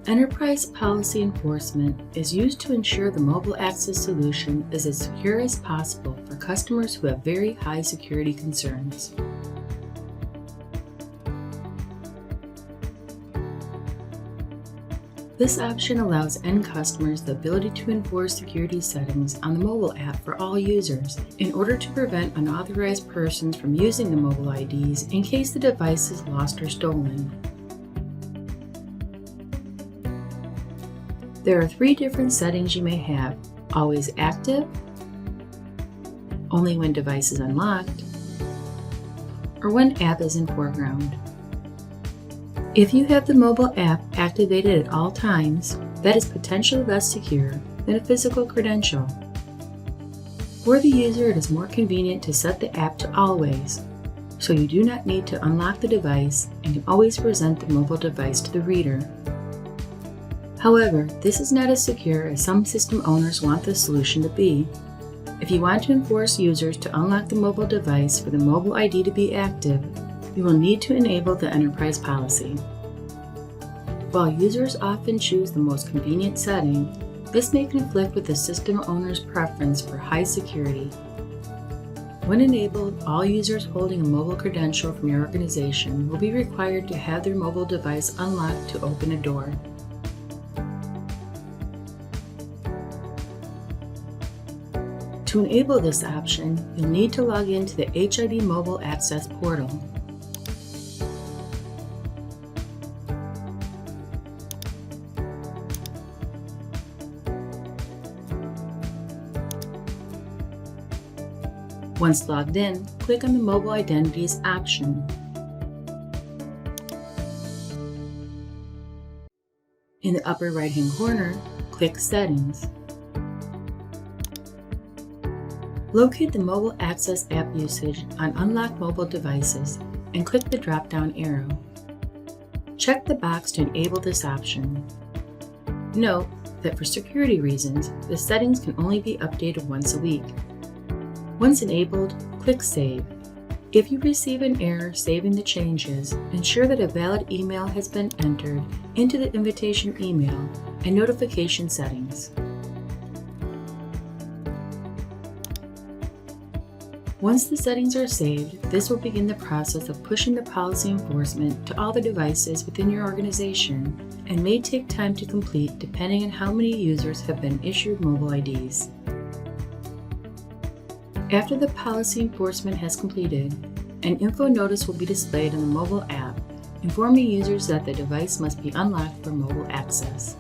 Enterprise policy enforcement is used to ensure the mobile access solution is as secure as possible for customers who have very high security concerns. This option allows end customers the ability to enforce security settings on the mobile app for all users in order to prevent unauthorized persons from using the mobile IDs in case the device is lost or stolen. There are 3 different settings you may have: always active, only when device is unlocked, or when app is in foreground. If you have the mobile app activated at all times, that is potentially less secure than a physical credential. For the user, it is more convenient to set the app to always, so you do not need to unlock the device and can always present the mobile device to the reader. However, this is not as secure as some system owners want the solution to be. If you want to enforce users to unlock the mobile device for the mobile ID to be active, you will need to enable the enterprise policy. While users often choose the most convenient setting, this may conflict with the system owner's preference for high security. When enabled, all users holding a mobile credential from your organization will be required to have their mobile device unlocked to open a door. To enable this option, you'll need to log into the HID Mobile Access portal. Once logged in, click on the Mobile Identities option. In the upper right-hand corner, click Settings. Locate the Mobile Access app usage on unlocked mobile devices and click the drop-down arrow. Check the box to enable this option. Note that for security reasons, the settings can only be updated once a week. Once enabled, click Save. If you receive an error saving the changes, ensure that a valid email has been entered into the invitation email and notification settings. Once the settings are saved, this will begin the process of pushing the policy enforcement to all the devices within your organization and may take time to complete depending on how many users have been issued mobile IDs. After the policy enforcement has completed, an info notice will be displayed on the mobile app, informing users that the device must be unlocked for mobile access.